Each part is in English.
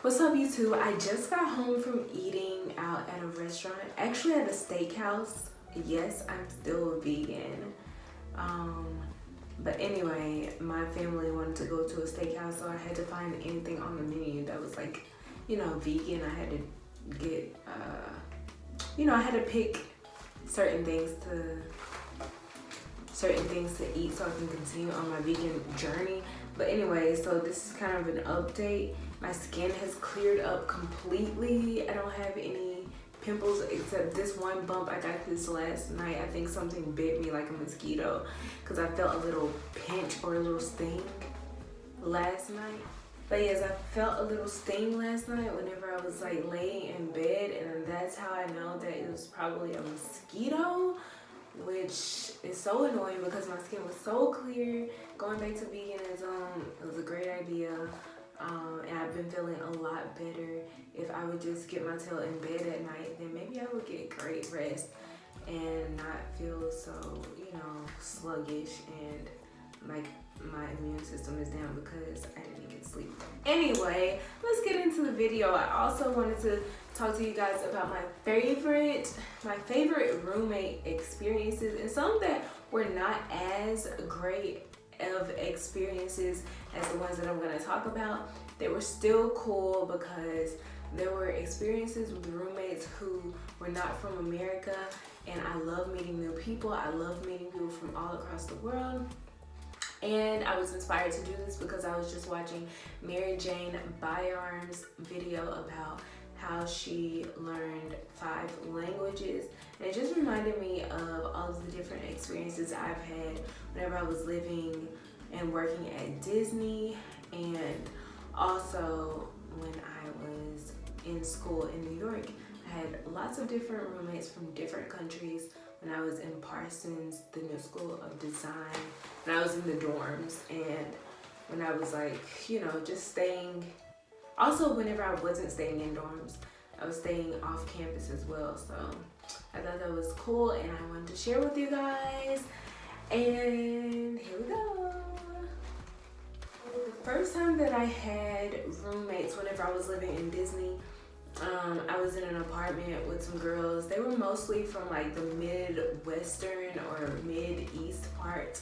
What's up, YouTube? I just got home from eating out at a restaurant, actually at a steakhouse. Yes, I'm still a vegan. But anyway, my family wanted to go to a steakhouse, so I had to find anything on the menu that was like, vegan. I had to get, I had to pick certain things to eat so I can continue on my vegan journey. But anyway, so this is kind of an update. My skin has cleared up completely. I don't have any pimples except this one bump. I got this last night. I think something bit me like a mosquito because I felt a little pinch or a little sting last night. But yes, I felt a little sting last night whenever I was like laying in bed, and that's how I know that it was probably a mosquito, which is so annoying because my skin was so clear. Going back to veganism, it was a great idea. And I've been feeling a lot better. If I would just get my tail in bed at night, then maybe I would get great rest and not feel so, sluggish and like my immune system is down because I didn't even sleep. Anyway, let's get into the video. I also wanted to talk to you guys about my favorite roommate experiences and some that were not as great of experiences as the ones that I'm going to talk about. They were still cool because there were experiences with roommates who were not from America, and I love meeting new people. I love meeting people from all across the world. And I was inspired to do this because I was just watching Mary Jane Byarm's video about how she learned 5 languages. And it just reminded me of all of the different experiences I've had whenever I was living and working at Disney, and also when I was in school in New York. I had lots of different roommates from different countries when I was in Parsons, the New School of Design, when I was in the dorms, and when I was like, just staying. Also, whenever I wasn't staying in dorms, I was staying off campus as well. So I thought that was cool and I wanted to share with you guys. And here we go. The first time that I had roommates whenever I was living in Disney, I was in an apartment with some girls. They were mostly from like the Midwestern or Mid-East part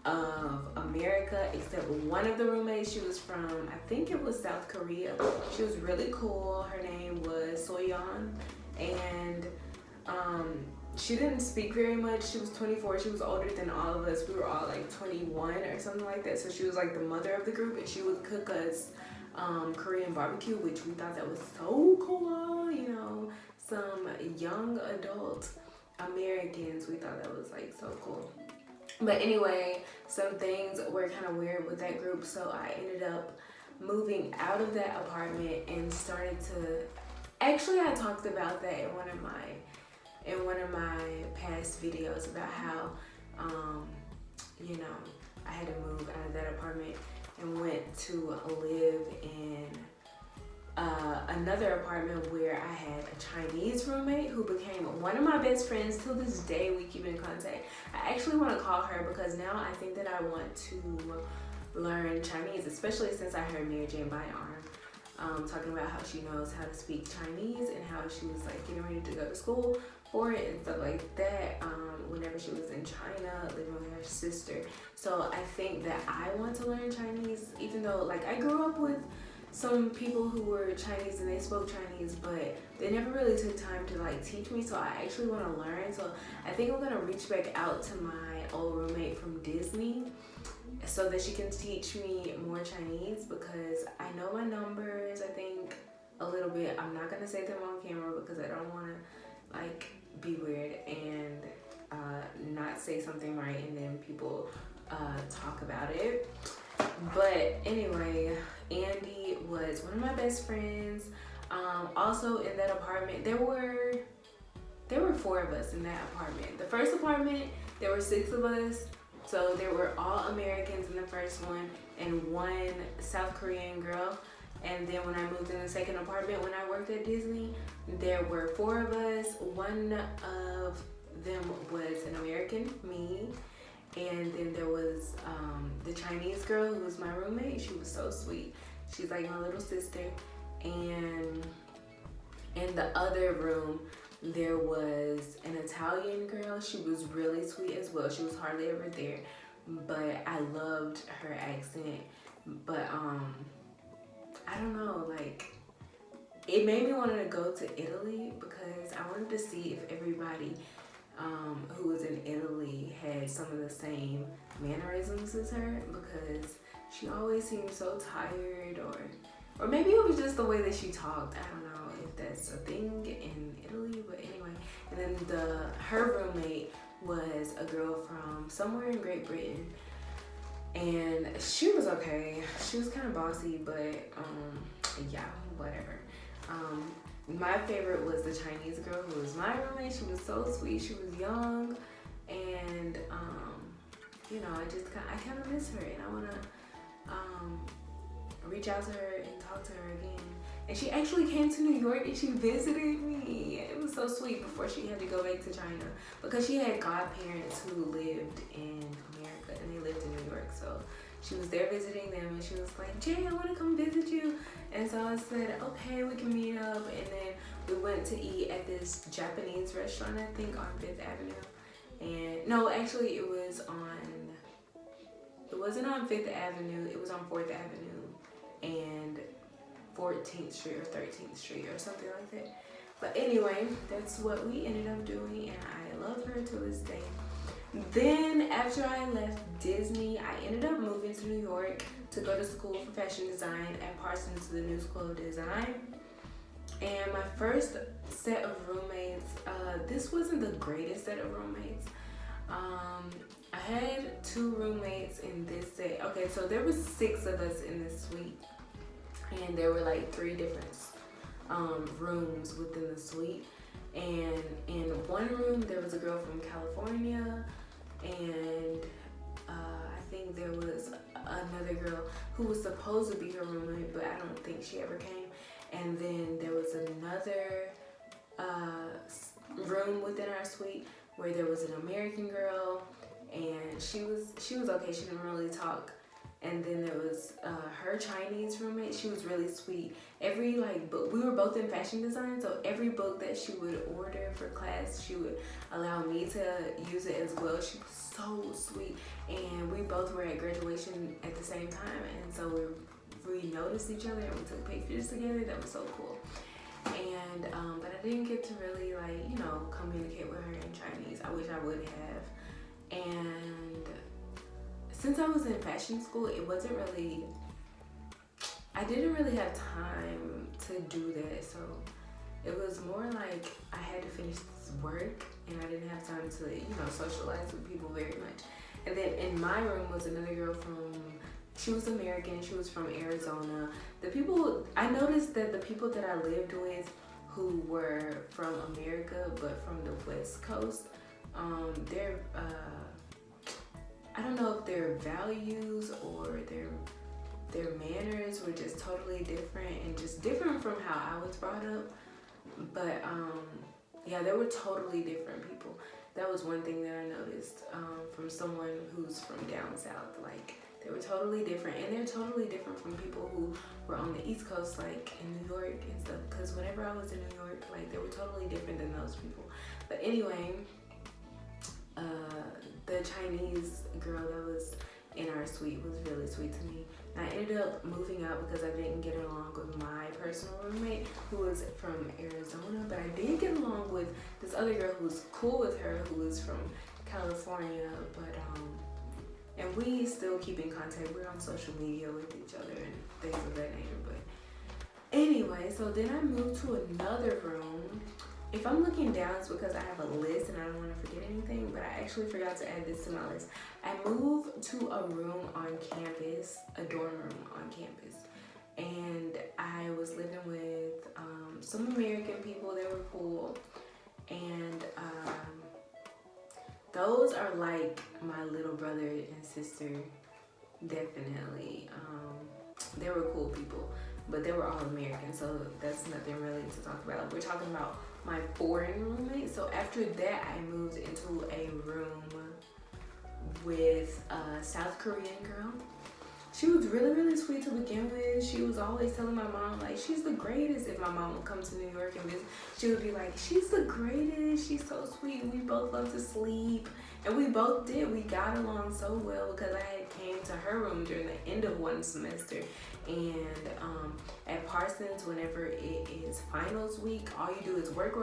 of America, except one of the roommates, she was from, I think it was South Korea. She was really cool. Her name was Soyeon, and she didn't speak very much. She was 24. She was older than all of us. We were all like 21 or something like that. So she was like the mother of the group, and she would cook us Korean barbecue, which we thought that was so cool. Some young adult Americans, we thought that was like so cool. But anyway, some things were kind of weird with that group, so I ended up moving out of that apartment and started to, actually I talked about that in one of my past videos about how I had to move out of that apartment and went to live in another apartment where I had a Chinese roommate who became one of my best friends. Till this day, we keep in contact. I actually want to call her because now I think that I want to learn Chinese, especially since I heard Mary Jane Byarm talking about how she knows how to speak Chinese and how she was like getting ready to go to school for it and stuff like that whenever she was in China living with her sister. So I think that I want to learn Chinese, even though like I grew up with some people who were Chinese and they spoke Chinese, but they never really took time to like teach me, so I actually want to learn. So I think I'm gonna reach back out to my old roommate from Disney so that she can teach me more Chinese, because I know my numbers, I think a little bit. I'm not gonna say them on camera because I don't want to like be weird and not say something right and then people talk about it. But anyway, Andy was one of my best friends. Also in that apartment, there were 4 of us in that apartment. The first apartment, there were 6 of us. So there were all Americans in the first one and 1 South Korean girl. And then when I moved in the second apartment when I worked at Disney, there were 4 of us. One of them was an American, me. And then there was the Chinese girl who was my roommate. She was so sweet. She's like my little sister. And In the other room, there was an Italian girl. She was really sweet as well. She was hardly ever there, but I loved her accent. But I don't know, like, it made me want to go to Italy because I wanted to see if everybody who was in Italy had some of the same mannerisms as her, because she always seemed so tired, or maybe it was just the way that she talked. I don't know if that's a thing in Italy, but anyway. And then her roommate was a girl from somewhere in Great Britain, and she was okay. She was kind of bossy, but yeah, whatever. My favorite was the Chinese girl who was my roommate. She was so sweet. She was young, and you know, I kind of miss her, and I want to reach out to her and talk to her again. And she actually came to New York and she visited me. It was so sweet before she had to go back to China, because she had godparents who lived in America and they lived in New York. So she was there visiting them, and she was like, Jay, I want to come visit you. And so I said, okay, we can meet up. And then we went to eat at this Japanese restaurant, I think, on 5th Avenue. And no, actually it wasn't on 5th Avenue, it was on 4th Avenue and 14th Street or 13th Street or something like that. But anyway, that's what we ended up doing, and I love her to this day. Then after I left Disney, I ended up moving to New York to go to school for fashion design at Parsons, the New School of Design. And my first set of roommates, this wasn't the greatest set of roommates. I had 2 roommates in this set. Okay, so there was 6 of us in this suite, and there were like 3 different rooms within the suite. And in one room there was a girl from California, and I think there was another girl who was supposed to be her roommate, but I don't think she ever came. And then there was another room within our suite where there was an American girl, and she was okay. She didn't really talk. And then there was her Chinese roommate. She was really sweet. Every book, we were both in fashion design, so every book that she would order for class, she would allow me to use it as well. She was so sweet, and we both were at graduation at the same time, and so we noticed each other and we took pictures together. That was so cool. And but I didn't get to really communicate with her in Chinese. I wish I would have. And since I was in fashion school, I didn't really have time to do that. So it was more like I had to finish this work, and I didn't have time to, socialize with people very much. And then in my room was another girl she was American, she was from Arizona. I noticed that the people that I lived with who were from America but from the West Coast, I don't know if their values or their manners were just totally different, and just different from how I was brought up. But yeah, they were totally different people. That was one thing that I noticed from someone who's from down south. They were totally different, and they're totally different from people who were on the East Coast, like in New York and stuff. Because whenever I was in New York, they were totally different than those people. But anyway, the Chinese girl that was in our suite was really sweet to me. And I ended up moving out because I didn't get along with my personal roommate, who was from Arizona. But I did get along with this other girl who was cool with her, who was from California. But and we still keep in contact. We're on social media with each other and things of that nature. But anyway, so then I moved to another room. If I'm looking down, it's because I have a list and I don't want to forget anything, but I actually forgot to add this to my list. I moved to a room on campus, a dorm room on campus. And I was living with some American people. They were cool. And those are like my little brother and sister, definitely. They were cool people, but they were all American, so that's nothing really to talk about. We're talking about my foreign roommate. So after that, I moved into a room with a South Korean girl. she was really, really sweet to begin with. She was always telling my mom, like, she's the greatest. If my mom would come to New York and visit, she would be like, she's the greatest. She's so sweet. We both love to sleep. And we both did. We got along so well because I had came to her room during the end of one semester. And at Parsons, whenever it is finals week, all you do is work.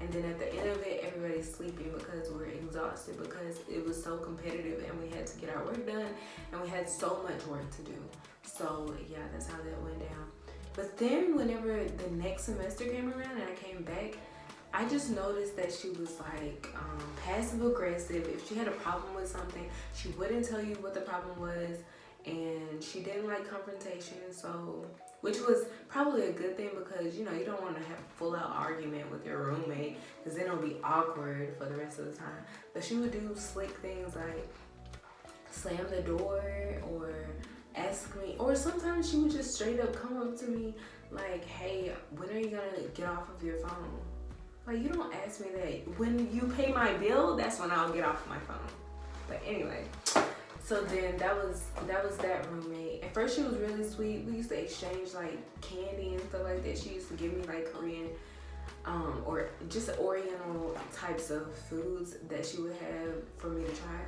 And then at the end of it, everybody's sleeping because we're exhausted because it was so competitive and we had to get our work done and we had so much work to do. So yeah, that's how that went down. But then whenever the next semester came around and I came back, I just noticed that she was like passive aggressive. If she had a problem with something, she wouldn't tell you what the problem was, and she didn't like confrontation. So, which was probably a good thing because you know you don't want to have a full out argument with your roommate because then it'll be awkward for the rest of the time. But she would do slick things like slam the door or ask me, or sometimes she would just straight up come up to me like, hey, when are you gonna get off of your phone? Like, you don't ask me that. When you pay my bill, that's when I'll get off my phone. But anyway, so then that was that roommate. At first she was really sweet. We used to exchange like candy and stuff like that. She used to give me like Korean or just Oriental types of foods that she would have for me to try.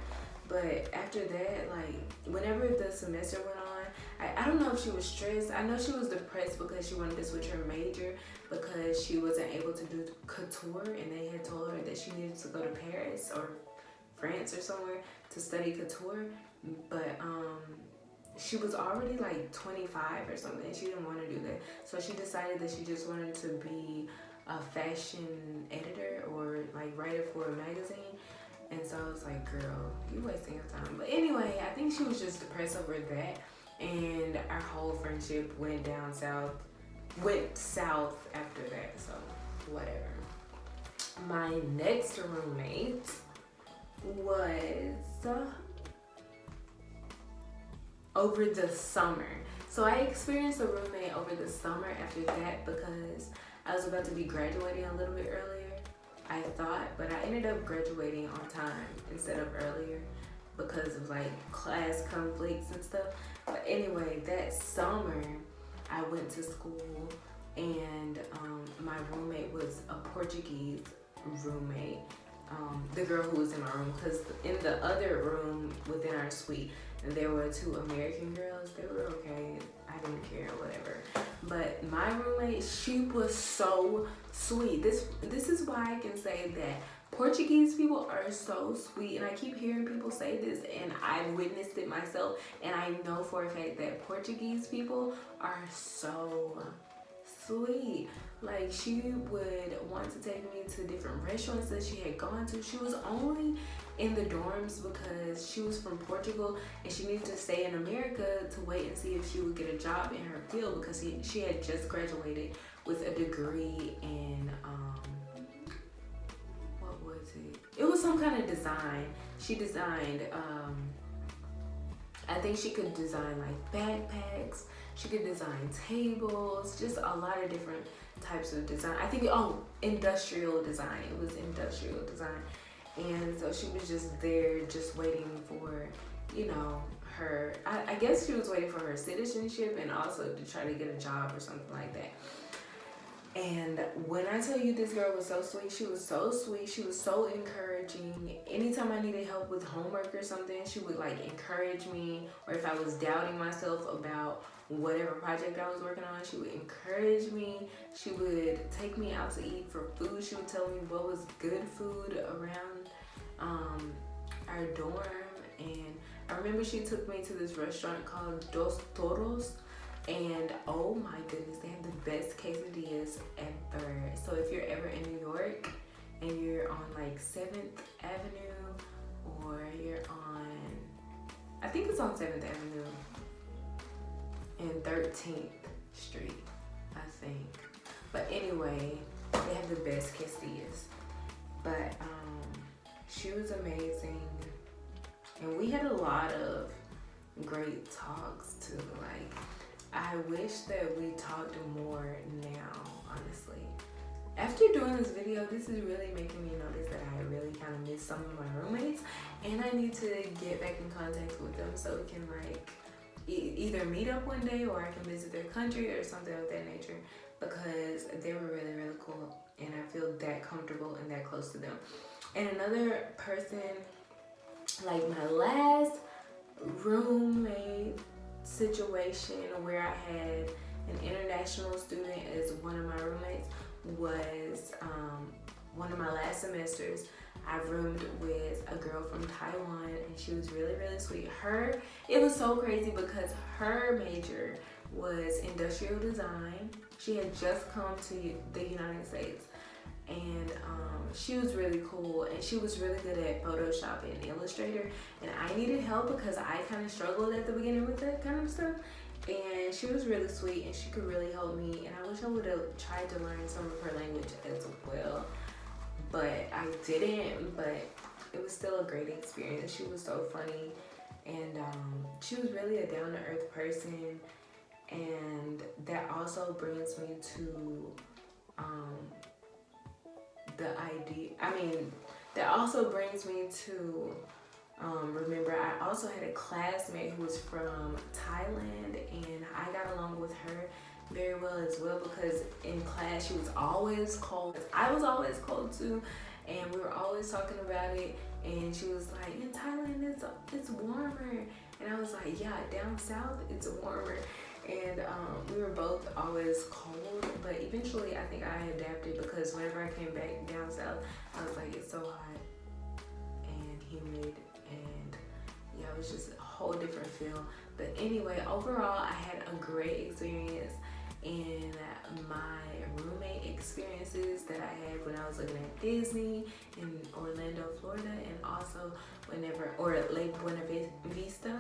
But after that, like whenever the semester went on, I don't know if she was stressed. I know she was depressed because she wanted to switch her major because she wasn't able to do couture, and they had told her that she needed to go to Paris or France or somewhere to study couture. But she was already like 25 or something, and she didn't want to do that. So she decided that she just wanted to be a fashion editor or like writer for a magazine. And so I was like, girl, you wasting your time. But anyway, I think she was just depressed over that. And our whole friendship went south after that. So whatever. My next roommate was over the summer. So I experienced a roommate over the summer after that because I was about to be graduating a little bit earlier, I thought, but I ended up graduating on time instead of earlier because of like class conflicts and stuff. But anyway, that summer I went to school and my roommate was a Portuguese roommate. The girl who was in my room, because in the other room within our suite there were two American girls. They were okay, I didn't care, whatever. But my roommate, she was so sweet. This is why I can say that Portuguese people are so sweet, and I keep hearing people say this, and I've witnessed it myself, and I know for a fact that Portuguese people are so sweet. Like, she would want to take me to different restaurants that she had gone to. She was only in the dorms because she was from Portugal and she needed to stay in America to wait and see if she would get a job in her field because she had just graduated with a degree in what was it? It was some kind of design. She designed I think she could design like backpacks, she could design tables, just a lot of different types of design. I think, industrial design. It was industrial design. And so she was just there just waiting for, you know, her, I guess she was waiting for her citizenship and also to try to get a job or something like that. And when I tell you this girl was so sweet, she was so sweet. She was so encouraging. Anytime I needed help with homework or something, she would like encourage me. Or if I was doubting myself about whatever project I was working on, she would encourage me. She would take me out to eat for food. She would tell me what was good food around our dorm. And I remember she took me to this restaurant called Dos Toros. And oh my goodness, they have the best quesadillas ever. So if you're ever in New York and you're on like 7th Avenue or you're on, I think it's on 7th Avenue and 13th Street, I think. But anyway, they have the best quesadillas. But she was amazing. And we had a lot of great talks too. Like, I wish that we talked more now, honestly. After doing this video, this is really making me notice that I really kind of miss some of my roommates, and I need to get back in contact with them so we can like either meet up one day or I can visit their country or something of that nature, because they were really, really cool and I feel that comfortable and that close to them. And another person, like my last roommate situation where I had an international student as one of my roommates was one of my last semesters. I roomed with a girl from Taiwan and she was really, really sweet. It was so crazy because her major was industrial design. She had just come to the United States, and she was really cool and she was really good at Photoshop and Illustrator, and I needed help because I kind of struggled at the beginning with that kind of stuff. And she was really sweet and she could really help me, and I wish I would have tried to learn some of her language as well, but I didn't. But it was still a great experience. She was so funny, and she was really a down-to-earth person, and that also brings me to that also brings me to remember, I also had a classmate who was from Thailand, and I got along with her very well as well, because in class she was always cold. I was always cold too, and we were always talking about it, and she was like, in Thailand it's warmer, and I was like, yeah, down south it's warmer. And we were both always cold, but eventually I think I adapted, because whenever I came back down south, I was like, it's so hot and humid, and yeah, it was just a whole different feel. But anyway, overall, I had a great experience in my roommate experiences that I had when I was looking at Disney in Orlando, Florida, and also Lake Buena Vista,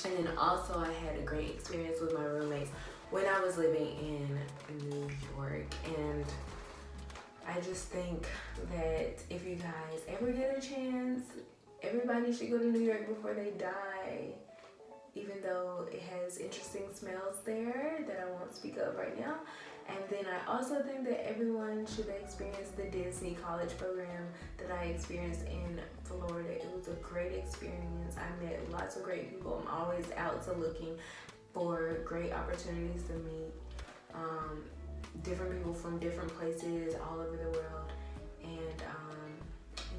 and then also I had a great experience with my roommates when I was living in New York. And I just think that if you guys ever get a chance, everybody should go to New York before they die, even though it has interesting smells there that I won't speak of right now. And then I also think that everyone should experience the Disney college program that I experienced in Florida. It was a great experience. I met lots of great people. I'm always out looking for great opportunities to meet different people from different places all over the world. And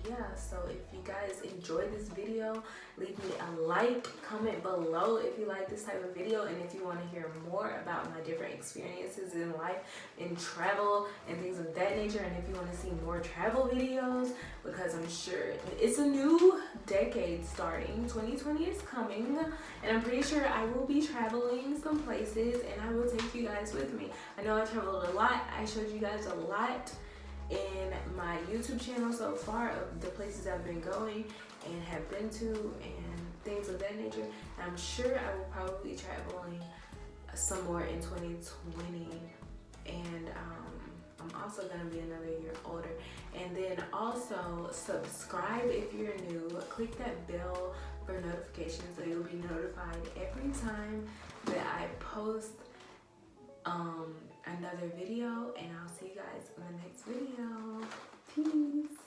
yeah, so if you guys enjoyed this video, leave me a like, comment below if you like this type of video, and if you want to hear more about my different experiences in life, in travel, and things of that nature, and if you want to see more travel videos, because I'm sure it's a new decade starting. 2020 is coming, and I'm pretty sure I will be traveling some places, and I will take you guys with me. I know I traveled a lot. I showed you guys a lot in my YouTube channel so far of the places I've been going and have been to and things of that nature. And I'm sure I will probably be traveling some more in 2020, and I'm also gonna be another year older. And then also subscribe if you're new. Click that bell for notifications so you'll be notified every time that I post another video, and I'll see you guys in the next video. Peace.